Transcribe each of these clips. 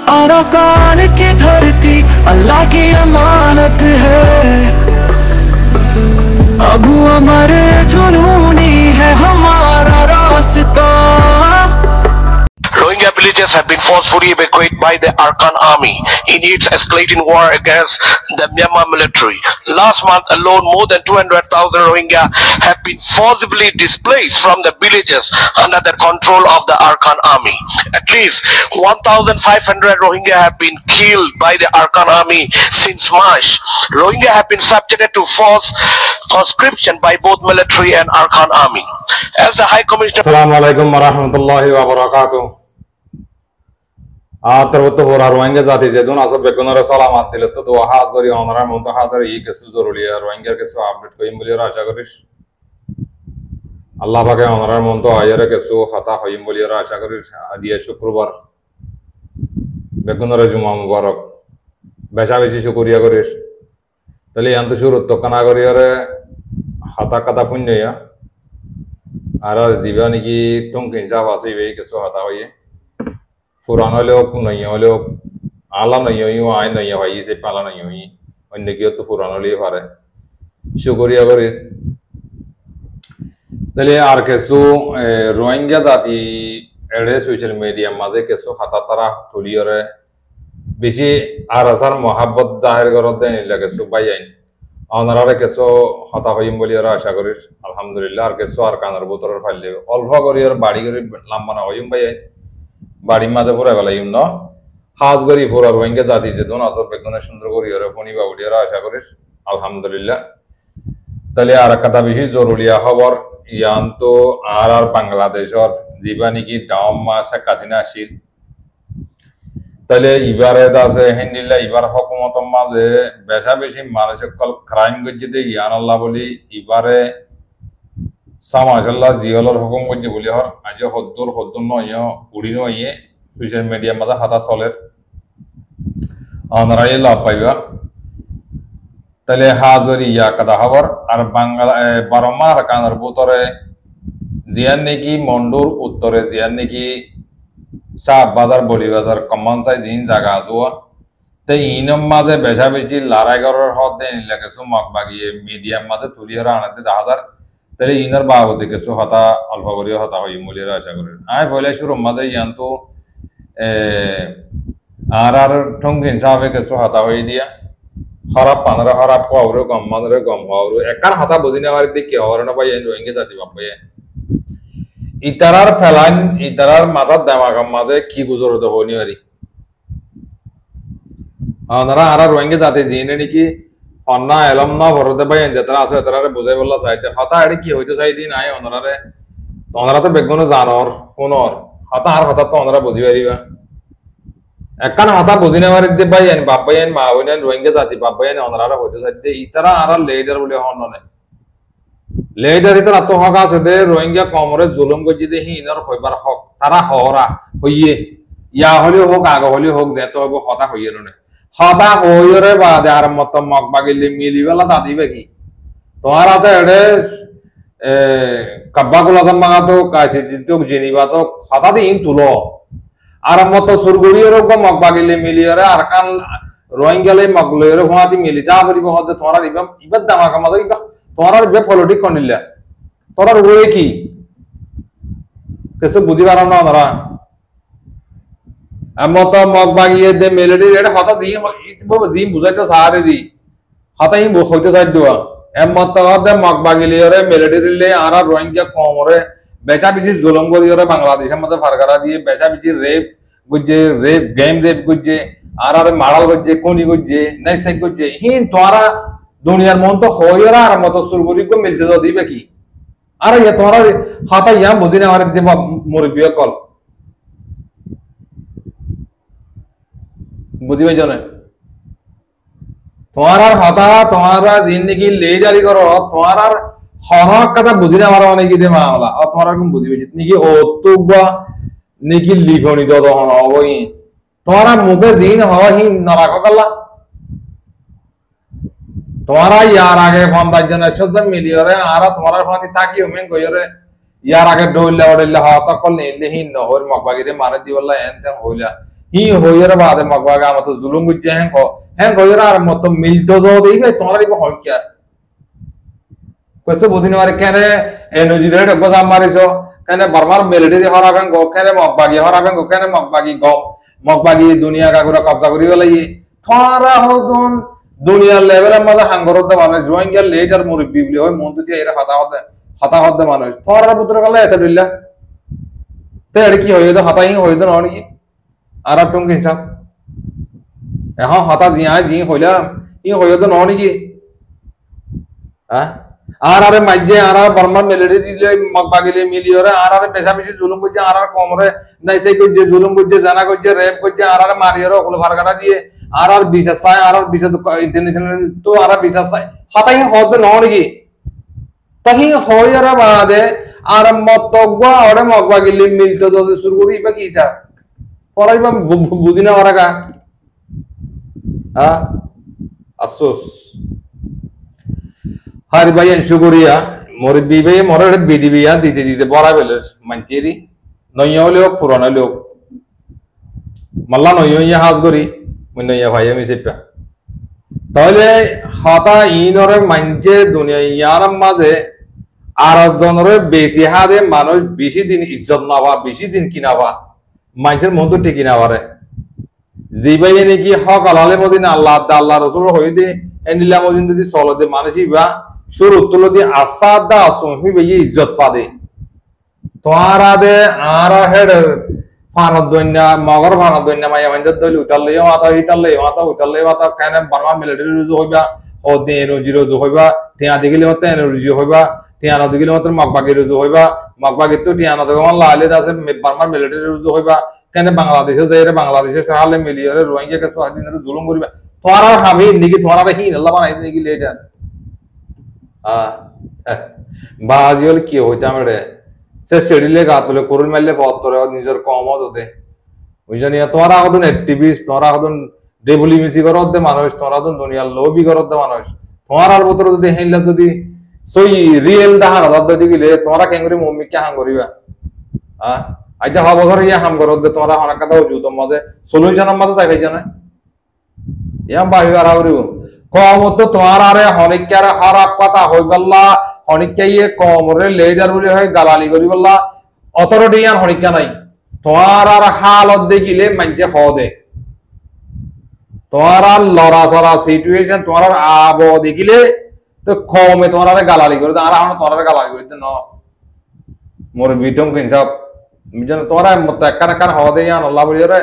अरकान की धरती अल्लाह की अमानत है। अबू अमर जुनूनी है हमारा रास्ता। Rohingya villages have been forcefully evacuated by the Arakan army in its escalating war against the Myanmar military. Last month alone, more than 200,000 Rohingya have been forcibly displaced from the villages under the control of the Arakan army. At least 1,500 Rohingya have been killed by the Arakan army since March. Rohingya have been subjected to forced conscription by both military and Arakan army. As the High Commissioner Assalamu alaikum warahmatullahi wabarakatuh. Atarwatu hora Rohingya zati jedun asab begunara salamat dilattu dua has gori onara munta hazar yi kesu zoruriya Rohingya kesu update koyim boli asha korish. Allah pake onara munta ayare kesu khata koyim boli asha korish. Adiya shukrubar begunara juma mubarak besha beshi shukuriya korish. Tali yantu shurut tokkana koriyare hata kata punya आरा जीवानी की तुम किंजा वासी वे किसो हता हुई है पुराना लोग नहीं हो लोग आला नहीं हुई वो आए नहीं हुई से पाला नहीं हुई और निकियो तो पुराना लिए फारे शुक्रिया करें तले आर किसो रोहिंग्या जाती एडे सोशल मीडिया माजे किसो हता तरह थोड़ी और बिशी आरसर मोहब्बत जाहिर करते हैं लगे सुबाई Honorary keso hata hoyim boli ora asha korish alhamdulillah ar keso ar kanar botor falle alpha gori or badi gori lambana hoyim bhai badi maje pura galayim no khas gori pura Rohingya jati je don asor begona sundor gori or phoni ba boli ora asha korish alhamdulillah tale ar kata bishi zoruliya khabar yanto ar Bangladesh or jibani ki daum ma sakasina ashil তাহলে ইবারে দাসে হিন্দিলা ইবার হুকুমত মাঝে বেশা বেশি মানুষের call crime গজ্জিতে ইয়ান আল্লাহ বলি ইবারে সামাশাল্লাহ জিওলর হুকুম গজ্জি বলি হর আজ হদ্দুর নয় উড়ি নয় সোশ্যাল মিডিয়া মাঝে হাতা চলের অনারাই লাভ পাইবা তাহলে হাজরি ইয়া কাদা খবর আর বাংলা বারমা আর কানার বুতরে জিয়ান নাকি মন্ডুর উত্তরে জিয়ান নাকি শাহ বাজার বলি বাজার কমন সাইজ ইন জায়গা আসুয়া তো ইনম মাঝে বেশা বেশি লড়াই করার হদ দেন লাগে সুমক বাগিয়ে মিডিয়াম মাঝে তুলি হরা আনাতে 10,000 তাহলে ইনার বাবু দেখে সু হতা অল্প করিও হতা হই মূল্যের আশা করেন আই ফলে শুরু মাঝে ইয়ান তো আর ঠঙ্গিন সাহেব কে সু হতা হই দিয়া খারাপ 15 খারাপ পাওরে গম মানরে গম হাওরে একার হতা বুঝিনা মারি দেখি হরনা ভাই রোহিঙ্গা জাতি বাপে ইতারার ফেলান ইতারার মাথার দামাগাম মাঝে কি গুজরত হনি আরি আনারা আরা রোহিঙ্গা জাতি জিনে নাকি অন্না এলম না ভরতে ভাই যেতারা আছে তারারে বুঝাই বললা চাইতে হতা আড়ি কি হইতে চাই দিন আই অনরারে অনরা তো বেগুন জানর ফোনর হতা আর হতা তো অনরা বুঝি পারিবা একখান হতা বুঝি না মারি দে ভাই এন বাপ এন মা হইনেন রোহিঙ্গা জাতি বাপ এন অনরারে হইতে চাই দে ইতারা আরা লিডার বলে হন না লেডার ইতার আত্ম হক আছে দে রোহিঙ্গা কমরে জুলুম গজি দে হিনার হইবার হক তারা হরা হইয়ে ইয়া হলি হোক আগ হলি হোক যেত হব হতা হইয়ে নে হতা হইরে বাদে আর মত মক বাগিলে মিলিবেলা সাদিবে কি তোমার হাতে এডে কাব্বা গুলা জামা তো কাছে জিতো জেনিবা তো হতা দিন তুলো আর মত সুরগুড়ির মক বাগিলে মিলিয়রে আর কান রোহিঙ্গালে মগলয়ের হওয়াতি মিলিতা পরিব হতে তোমার ইবাদ দামা কামা ইবা তোরার বে পলিটিক কনিলা তোরার ওয়ে কি কিছু বুঝি পারো না ওরা আমত মগ বাগিয়ে দে মেলেডি এটা হতা দি ইতব জি বুঝাইতে সারে দি হতা ই হইতে চাই দোয়া আমত দে মগ বাগিলে রে মেলেডি রিলে আর রোহিঙ্গা কমরে বেচা বিচি জুলুম করি রে বাংলাদেশের মধ্যে ফারগারা দিয়ে বেচা বিচি রেপ গুজে রেপ গেম রেপ গুজে আর মারাল গুজে কোনি গুজে নাই সাই গুজে হিন তোরা দুনিয়ার মন তো হইরা আর মত সুরগুরি কো মিলতে তো দিবে কি আরে ইয়া তোমার হাতা ইয়া বুঝিনা আর দেব মুরব্বি কল বুঝিবে জানে তোমার আর হাতা তোমার জিন্দেগি লেডারি করো তোমার আর হরক কথা বুঝিনা আর অনেক দে মামলা আর তোমার কোন বুঝিবে জিতনি কি অতুবা নিকি লিফনি দ হন হই তোমার মুখে জিন হই নরাক কল্লা তোমারা ইয়ার আগে 50 মিলিয়রে আর তোমার ফাতি তাকি ওমেন কইরে ইয়ার আগে ডইলা ওডইলা হতা কল নেহি নহর মকবাগিরে মারে দিওলা এনতে হইলা হি হইয়ার বাদে মগবাগে আমার তো জুলুম বুঝছে হ্যাঁ হইয়ার আর মত মিলতো তো দেই ভাই তোমার ইব হইকা কইছে বুঝিনি মারে কেনে এনজি রেড গজা মারিছো কেনে বারবার মিলিটারি হরাবেন গো কেনে মগবাগি হরাবেন গো কেনে মগবাগি গম মগবাগি দুনিয়া কাগুরা কবজা করি গলাই থরা হদুন দুনিয়ার লেভেলের মাঝে হাঙ্গরদ মানুষ রোহিঙ্গা লিডার মুরব্বি বলি হয় মন দিয়ে এরা হাতা হদ্দে মানুষ থরার পুত্র গলা এত দিল্লা তো এটা কি হইতো হাতাই হইতো না নাকি আর টুঙ্গি হিসাব এখন হতা দিয়া জি হইলাম ই হইতো না নাকি হ্যাঁ আর আরে মাইজে আর বর্মা মিলিটারি মগবাগিলে মিলিয়রে আর পেশা বেশি জুলুম করছে আর কমরে নাই সেই করছে জুলুম করছে জানা করছে রেপ করছে আর মারিয়রে ওগুলো ভারগানা দিয়ে আর বিশ্বাস চায় আর বিশ্বাস ইন্টারন্যাশনাল তো আর বিশ্বাস চায় হাতাই হতে ন নাকি তাহি হইয়ার বাদে আর মতগ্য ওরে মগবাগিলে মিলতে যদি শুরু করি বা কি চা পড়াইবা বুঝি না ওরা গা হ্যাঁ আফসোস হারি ভাই এনশু করিয়া মোরে বিবে মোরে বিডিবিয়া দিতে দিতে বড়া বেলের মানচেরি নইয়া লোক পুরানা লোক মাল্লা নইয়া হাজ করি নইয়া ভাই আমি সেপা তাহলে হতা ইনরে মানচে দুনিয়া ইয়ার মাঝে আর জনরে বেশি হাদে মানুষ বেশি দিন ইজ্জত নাবা বেশি দিন কিনাবা মানুষের মন তো টেকি না পারে যে ভাই নাকি হক আলালে মদিন আল্লাহ আল্লাহ রসুল হইতে এনিলা মদিন যদি চলো দে মানুষই বা শুরু তুলো দিয়ে আসাদা আসমি ভাই ইজ্জত পাদে তোরা দে আর হেড ফানত দইনা মগর ফানত দইনা মাইয়া মাইন্দ দইল উতালে মাতা কেন বারমা মিলিটারি রুজু হইবা ও দে এনার্জি রুজু হইবা টিয়া দিগিলে মত এনার্জি হইবা টিয়া না দিগিলে মত মগবাগি রুজু হইবা মগবাগি তো টিয়া না দগমান লালে দাসে বারমা মিলিটারি রুজু হইবা কেন বাংলাদেশে যাইরে বাংলাদেশে সাহালে মিলিয়রে রোহিঙ্গা কে স্বাধীন জুলুম করিবা তোরা হামি নিকি তোরা হিন আল্লাহ বানাই নিকি লেটা বাজিওল কি হইতাম রে সে সেডিলে গাতলে করুন মারলে পত্তরে নিজের কমত হতে বুঝনি তোরা হদন অ্যাক্টিভিস্ট তোরা হদন ডেভলিমিসি করত দে মানুষ তোরা হদন দুনিয়ার লোভি করত দে মানুষ তোমার ভিতর যদি হেইলা যদি সই রিয়েল দাহার দাদ দিগিলে তোরা কেঙ্গরি মম্মিকে হাং করিবা আইতা হব ঘর ইয়া হাম করত দে তোরা অনেক কথা হজু তোর মাঝে সলিউশনের মাঝে চাই জানা ইয়াম বাহি আর আউরিও কমত তোমার আরে হনিকার হারাপ কথা হইবাল্লা হনিকাইয়ে কমরে লেডার বলি হয় গালালি করি বললা অথরিটি আর হনিকা নাই তোমার আর হালত দেখিলে মানছে হদে তোমার আর লড়াচড়া সিচুয়েশন তোমার আর আব দেখিলে তো কমে তোমার আর গালালি করে আর এখন তোমার গালালি করে ন মোর বিটম কিনসব বুঝছেন তোরা মত একখান একখান হদে ইয়ান আল্লাহ বলি রে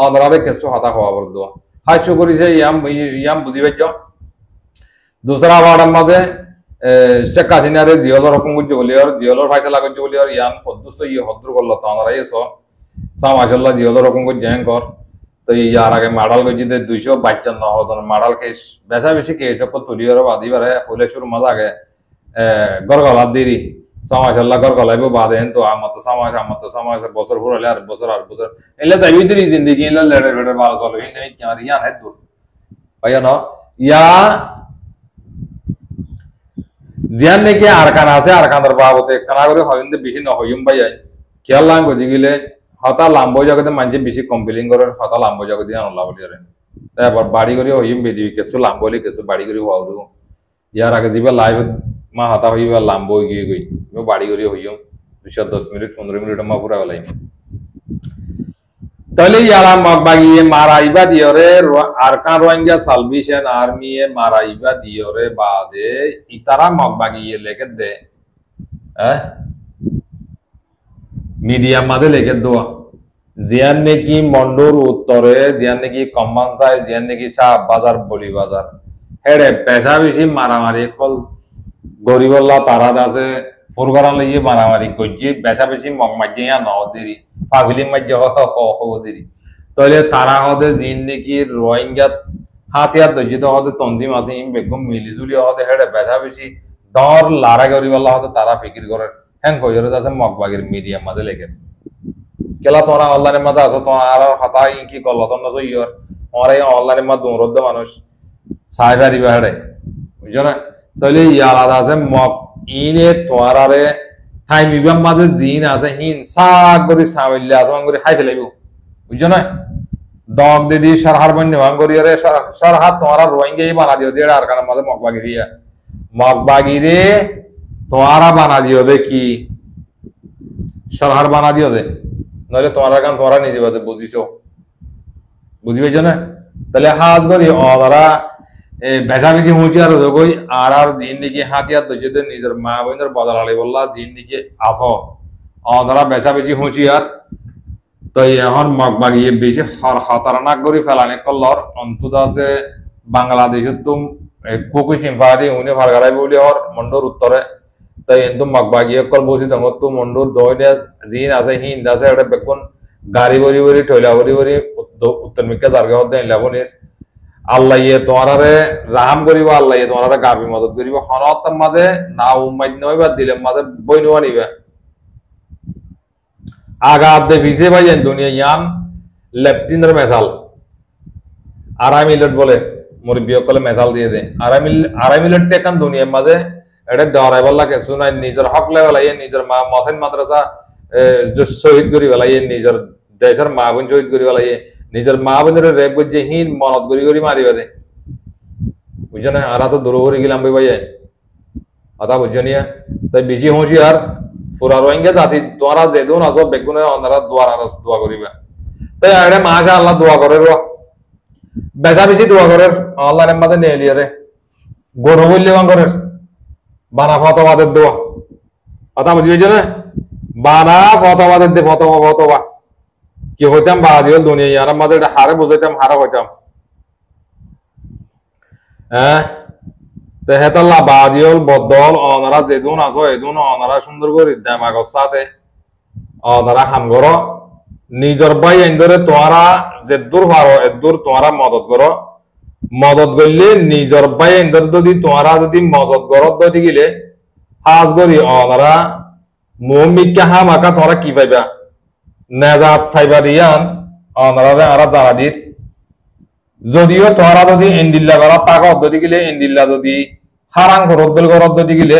আদরাবে কিছু হতা হওয়া বলদ হাস্য করি যে ইয়াম বুঝি পাইছ দুসরা বাড়ার মাঝে শেখ হাসিনারে জিয়লর রকম করছে বলি আর জিয়লর ফাইসলা করছে বলি আর ইয়ান পদ্মস্ত ইয়ে হদ্র করলো তো আমরা এস মাসাল্লাহ জিয়লর রকম করছে জ্যাঙ্কর তো ইয়ার আগে মাডাল করছি 252 হজন মাডাল কেস বেশা বেশি কেস তুলি আর বাদিবারে ফুলেশ্বর মাঝে আগে গরগলার দেরি মাসাল্লাহ গরগলাইব বাদে হেন তো আমার তো সমাজ বছর ঘুরালে আর বছর এলে যাবি দিদি জিন্দগি এলে লেড়ে লেড়ে ভালো চলো ইয়ান হেদ দূর ভাইয়া ন ইয়া জিয়ান নাকি আরকান আছে আরকানের বাবতে কানা করে হইন্দে বেশি নহইম ভাই খেয়াল লাং গজি গিলে হতা লাম্বো জগতে মানছে বেশি কম্পিলিং করে হতা লাম্বো জগতে আনলা বলি রে তারপর বাড়ি করে হইম বেদি কিছু লাম্বলি কিছু বাড়ি করে হওয়ারু ইয়ার আগে যিবা লাইভ মা হতা হইবা লাম্বো গিয়ে গই বাড়ি করে হইম 210 মিনিট 15 মিনিট মা পুরা হলাই তাহলে ইয়ারা মগবাগিয়ে মারাইবা দিয়রে আরকান রোহিঙ্গা সালভেশন আর্মি এ মারাইবা দিয়রে বাদে ইতারা মগবাগিয়ে লেখে দে মিডিয়া মাঝে লেখে দেওয়া জিয়ান নাকি মন্ডুর উত্তরে জিয়ান নাকি কম্বানসাই জিয়ান নাকি শাহ বাজার বলি বাজার হেডে পেশা বেশি মারামারি কল গরিবল্লা তারা দাসে ফুরগরান লইয়ে মারামারি করছে পেশা বেশি মগ মাঝিয়া নদেরি পাগলি মাঝে হদেরি তাহলে তারা হদে জিন নাকি রোহিঙ্গা হাতিয়ার দজিত হদে তঞ্জিম আছে ইম বেগম মিলিজুলি হদে হেডে পেশা বেশি ডর লারা গরিবল্লা হদে তারা ফিকির করে হ্যাঁ কইরে দাসে মগবাগের মিডিয়া মাঝে লেখে কেলা তোরা অনলাইনের মাঝে আছো তোরা আর হতা কি করলো তোর না ইয়র আমার এই অনলাইনের মাঝে দৌড় মানুষ সাইবার ইবাড়ে বুঝছো না তাহলে ই আলাদা আছে মগ ইনে তোরারে টাইম ইবাম মাঝে জিন আছে হিন সাগ করে সামিল্লে আসমান করে হাই ফেলাইব বুঝছো না dog dedi sharhar benne wangori ore sharhat tomara rohingya hi bana diyo de arkan maze mokbagi diya mokbagi de tomara bana diyo de ki sharhar bana diyo de নইলে তোমার গান তোমরা নিজে বাজে বুঝিছো বুঝি পাইছো না তাহলে হাজ করি ওরা বেশাবেশি হুঁচি আর কই আর দিন দিকে হাতিয়ার যদি নিজের মা বোনের বদলালি বললা দিন দিকে আসো ওরা বেশাবেশি হুঁচি আর তো এখন মগবাগিয়ে বেশি খতরনাক করে ফেলানি কল্লর অন্তত আছে বাংলাদেশের তো কুকু সিম্পাদি উনি ভারগারাই বলি ওর মন্ডর উত্তরে তাই কিন্তু মগবাগিয়ে কল বসি দঙ্গ তো মন্ডর দইনে জিন আছে হিন্দ আছে এটা বেগুন গাড়ি বরি বরি ঠইলা বরি বরি উত্তর মিকে জারগা হতে লাবনির আল্লাহ ইয়ে তোমারে রাহাম করিব আল্লাহ ইয়ে তোমারে গাবি মদত করিব হনত মাঝে না উম্মাইন নইবা দিলে মাঝে বই নোয়া নিবে আগাত দে ভিসে ভাইয়েন দুনিয়া ইয়ান লেফটিনের মেসাল আড়াই মিনিট বলে মুরব্বী কলে মেসাল দিয়ে দে আড়াই মিনিট টেকান দুনিয়ার মাঝে এটা ডরাই বললা কিছু নাই নিজের হক লেবেলাইয়ে নিজের মা মসেন মাদ্রাসা শহীদ করি বেলাইয়ে নিজের দেশের মা বোন শহীদ করি বেলাইয়ে নিজের মা বোনের রেপ করছে হিন মনত করি মারিবে দে বুঝছো না আর তো দূর করে গেলাম ভাইয়া কথা বুঝছো নিয়া তাই বেশি হুঁশিয়ার পুরা রোহিঙ্গা জাতি তোমরা যেদিন আসো বেগুনে ওনারা দোয়া করিবা তাই এটা মাসা আল্লাহ দোয়া করে র বেশা বেশি দোয়া করে আল্লাহর মাঝে নিয়ে লিয়ে রে গরু বললে করে বানা ফতবাদের দোয়া কথা বুঝি পেয়েছো না বানা ফতবাদের দে ফতবা কি হইতাম বাদি হল দুনিয়া ইয়ার মাঝে এটা হারে বুঝাইতাম হারা হইতাম হ্যাঁ তো হেতাল্লা বাদি হল বদল অনারা যেদিন আসো এদিন অনারা সুন্দর করে দেমাগর সাথে অনারা হাম করো নিজের ভাই এন্দরে তোমরা যেদূর পারো এদূর তোমরা মদত করো মদত করলে নিজের ভাই এন্দর যদি তোমরা যদি মদত করো দতি গেলে হাজ করি অনারা মুমিকা হামাকা তোমরা কি পাইবা নেজাত ফাইবা দিয়ান অনারা আরা জানা দির যদিও তোমরা যদি ইন্দিল্লা করা তাকত যদি গেলে ইন্দিল্লা যদি হারাং ঘরদল ঘরত যদি গেলে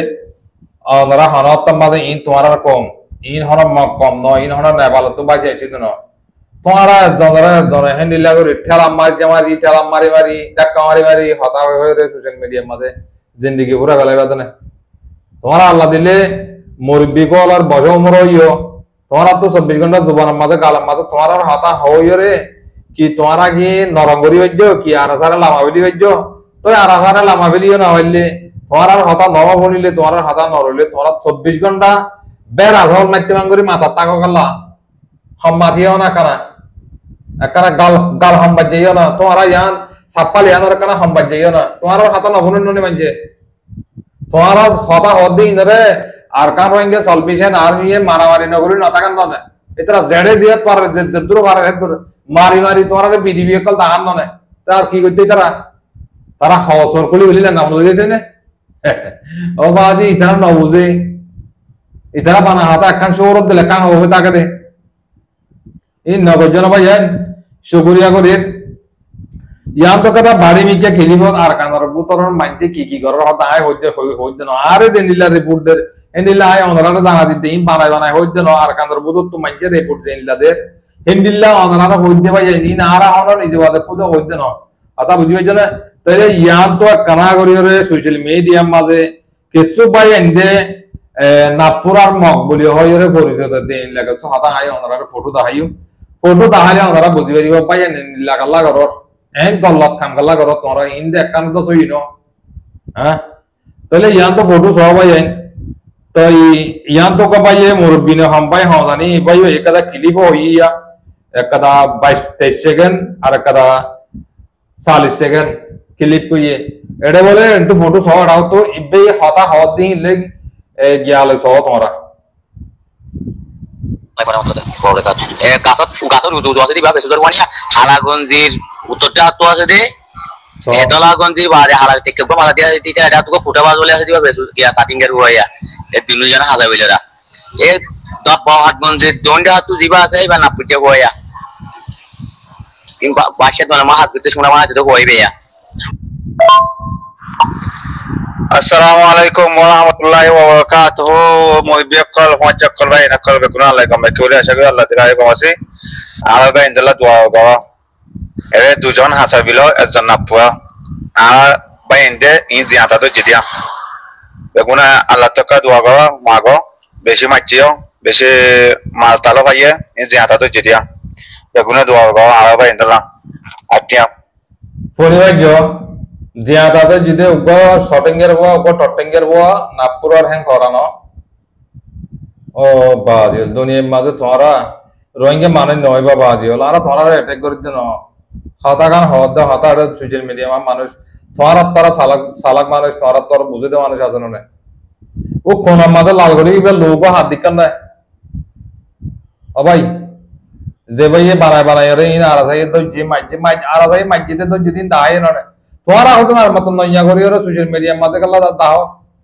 অনারা হনত মাঝে ইন তোমরা কম ইন হন কম ন ইন হন নেপাল তো বাঁচাইছি তো না তোমরা জনরা হ্যান্ডিল্লা করে ঠেলাম মারি ধাক্কা মারি হতা হয়ে সোশ্যাল মিডিয়ার মাঝে জিন্দিগি পুরা গেলাইবা তো না তোমরা আল্লাহ দিলে মুরব্বী কল আর বসে উমর হইও তোমরা তো 24 ঘন্টা জুবানের মাঝে গালার মাঝে তোমার হতা হইও রে কি তোমরা কি নরঙ্গরি হইজ কি আরাসারে লামাবিলি হইজ তো আরাসারে লামাবিলিও না হইলে তোমার হতা নব বলিলে তোমার হতা নরইলে তোমরা 24 ঘন্টা বের আজল মাইতে মাঙ্গরি মাথা তাকো গলা সম্মাথিও না কানা একখানা গাল সম্বাদ যাইও না তোমরা ইয়ান সাপ্পাল ইয়ানোর কানা সম্বাদ যাইও না তোমার হতা নবনুন ননি মানছে তোমার হতা হদিন রে আর কাম রোহিঙ্গা সলভেশন আর্মি মারামারি নগরী নতাকান ননে এতরা জেডে জিয়াত পারে যেদুর পারে হেদুর মারি তোমার বিডিবি কল তাহান ননে তার কি করতে তারা হসর কলি বলিলে নাম লইতে নে ও বাদি ইতারা নবুজে ইতারা বানা হাতা একখান শহরত দিলে কাম হবে তাকে দে এই নগরজন ভাইয়ান শুকরিয়া করে ইয়ান তো কথা বাড়ি মিকে খেলিব আর কানার বুতরর মানছে কি করার হতা আয় হইতে না আরে জেনিলা রিপোর্ট দের এন্ডিলা আয় ওনারা জানা দিতে ইন বানাই হইতে না আর কানার বুতর তো মানছে রিপোর্ট জেনিলা দের হেন্ডিল্লা ওনারা হইতে ভাই নি না আর হন নিজে বাদে পুজো হইতে না কথা বুঝি পাইছ না তাইলে ইয়ান তো কানা করিরে সোশ্যাল মিডিয়ার মাঝে কিছু ভাই এন্ডে নাপুরার মগ বলি হইরে পরিচয় দেন লাগে সো হতা আয় ওনারা ফটো দেখাইলে ওনারা বুঝি পারিব ভাই নীলা কাল্লা ঘরর এন গল্লত খাম কাল্লা ঘরর তোমরা ইন্দে একখান তো সই ন হ্যাঁ তাহলে ইয়ান তো ফটো সব ভাই তো ইয়ান তো কবাই মুরব্বী নে হাম্পাই হাজানি ভাই একদা ক্লিপ হইয়া একদা 22-23 সেকেন্ড আর একদা 40 সেকেন্ড ক্লিপ কইয়ে এডে বলে একটু ফটো সহ আও তো ইবে হতা হদ দিন লে গিয়ালে সহ তোমরা হালাগঞ্জির উত্তরটা তো আছে দে এতলাগঞ্জি বারে হালা টেকে তো মাথা দিয়া দিতে এটা তো ফুটাবাজ বলে আছে দিবা বেসু গিয়া সাটিংয়ের হইয়া এ তিনজন হাজা বইলেরা এ দপ হাটগঞ্জের দন্ডা তো জিবা আছে বা না পুটে হইয়া কিংবা বাসাত মানে মাহাত করতে শোনা মানে তো হইবে ইয়া আসসালামু আলাইকুম ওয়া রাহমাতুল্লাহি ওয়া বারাকাতুহু মুবিয়াক্কাল ওয়াজাক্কাল ভাই নাকাল বেকুনা আলাইকুম বেকুরে আশা করি আল্লাহ তাআলা কমাসি আলাদা ইনশাআল্লাহ দোয়া করো এরে দুজন হাসাবিল একজন নাপুয়া আর বাইন্দে ই জিয়াতা তো জিতিয়া বেগুনা আল্লাহ তকা দোয়া গো মাগো বেশি মাচিও বেশি মাল তালো পাইয়ে ই জিয়াতা তো জিতিয়া বেগুনা দোয়া গো আর বাইন্দলা আটিয়া পরিবার্য জিয়াতাতে যদি উপ শটিংয়ের হওয়া উপ টটিংয়ের হওয়া নাগপুরের হ্যাং করানো ও বাজিল দুনিয়ার মাঝে তোমরা রোহিঙ্গা মানে নয় বা বাজিল আর তোমরা অ্যাটাক করে দিন হতাকান হদ হতা সোশ্যাল মিডিয়া মানুষ তোমরা তারা সালাক সালাক মানুষ তোমরা তোর বুঝে দেওয়া মানুষ আছে না ও কোন মাঝে লাল করে লোক হাত দিকান না ও ভাই যে ভাই বানায় বানায় রে ইন আর যাই তো যে মাইজ আর যাই মাইজতে তো যেদিন দায় না তোরা হতো না মত নইয়া করি ওর সোশ্যাল মিডিয়া মাঝে গেল দাও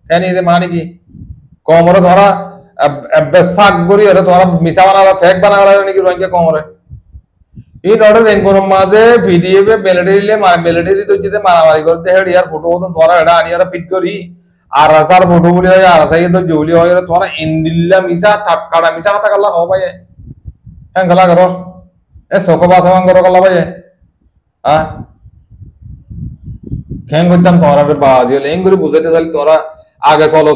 কেন এতে মানে কি কমরে ধরা বেসাক করি ওরে তোরা মিছা বানালা ফেক বানালা নাকি রোহিঙ্গা কমরে এই নড়ে রেঙ্গুর মাঝে ভিডিও মেলেডিলে মেলেডি তো যেতে মারামারি করতে হেড ইয়ার ফটো তো তোরা এটা আনিয়ারা ফিট করি আর আসার ফটো বলি হয় আর যাই তো জৌলি হয় তোরা ইন্দিল্লা মিছা টাপকাড়া মিছা কথা গেল হ ভাই হ্যাঁ গলা করো এ সকবা সাবান করো গলা ভাই হ্যাঁ খেং করতাম তোরা বাজি হলে এং করে বুঝাইতে চাইলে তোরা আগে চলো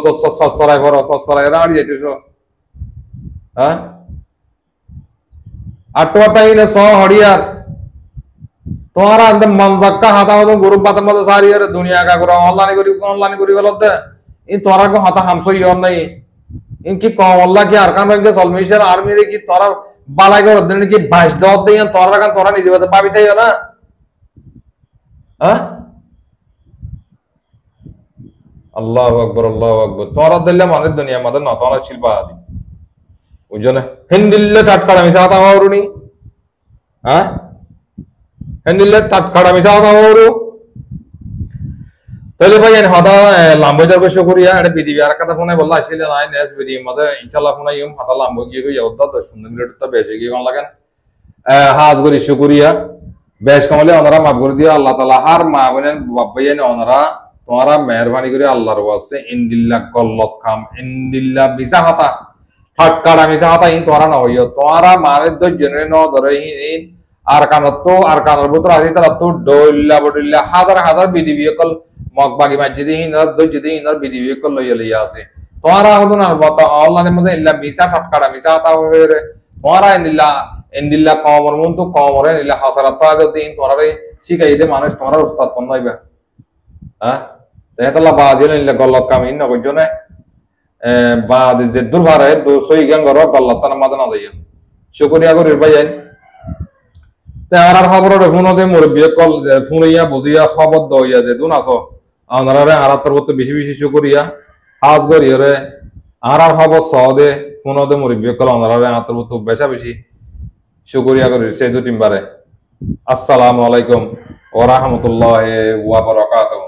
সরাই করো সরাই রাড়ি যাইতেছ হ্যাঁ আটোয়াটা ইনে স হড়িয়ার তোরা আন্দে মনজাক্কা হাতা হতো গ্রুপ বাতের মধ্যে সারি রে দুনিয়া কা করে অনলাইন করি গলতে ই তোরা কো হাতা হামসো ইয়র নাই ই কি কম আল্লাহ কি আরকান রঙ্গে সলমিশন আর্মি রে কি তোরা বালাই করে দেন কি ভাষ দাও দেন তোরা নিজে ভাবি চাইও না হ্যাঁ আল্লাহু আকবার তোরা দিলে মানে দুনিয়া মধ্যে না তোরা শিল্প আছে বুঝনে হিন্দিল্লে টাটকাড়া মিশা কথা হওরুনি হ্যাঁ হিন্দিল্লে টাটকাড়া মিশা কথা হওরু তাহলে ভাই হতা লাম্বজার বসে করিয়া এটা বিদিবি আর কথা ফোনে বললা আসলে নাই নেক্সট ভিডিও মধ্যে ইনশাআল্লাহ ফোনে ইম হতা লাম্ব গিয়ে গিয়ে যাওয়া 10 মিনিট তো বেশি গিয়ে কোন লাগেন হাজ করি শুকরিয়া বেশ কমলে ওনারা মাফ করে দিও আল্লাহ তাআলা হার মা বলেন বাবাইয়ান ওনারা তোমরা মেহরবানি করে আল্লাহর ওয়াসে ইনদিল্লাহ কল্লত খাম ইনদিল্লাহ বিসা হতা ঠাটকাড়া মিশা হতা ইন তোরা না হইও তোরা মারে তো জেনে ন ধরে ইন আর কানত ভিতর আছে তারা তো ডইল্লা হাজার হাজার বিডিবি কল মগবাগি মসজিদে হিনার দজ্জিদে হিনার বিডিবি কল লইয়া আছে তোরা হতো না বতা অনলাইনের মধ্যে ইল্লা মিশা ঠাটকাড়া মিশা হতা হয়ে রে তোরা ইনদিল্লাহ কমর মন তো কমরে নিলা হাসারাত ফায়দা দিন তোরা শিখাই দে মানুষ তোরা উস্তাদ পন হইবা হ্যাঁ তেতলা বাজিল ইল্লা গল্লত কামিন ন কইজনে বাদ যে দুর্ভারে সই গ্যাং গর গল্লত তার মাঝে না যাইয়া শুকরিয়া করি ভাইয়ান তে আর খবর ফোনতে মুরব্বি কল ফোনইয়া বুঝিয়া খবর দইয়া যে দুন আসো আনারে আর তোর মত বেশি বেশি শুকরিয়া আজ করি রে আর খবর সদে ফোনতে মুরব্বি কল আনারে আর তোর মত বেশা বেশি শুকরিয়া করি সে দুটিমবারে আসসালামু আলাইকুম ওয়া রাহমাতুল্লাহি ওয়া বারাকাতুহু।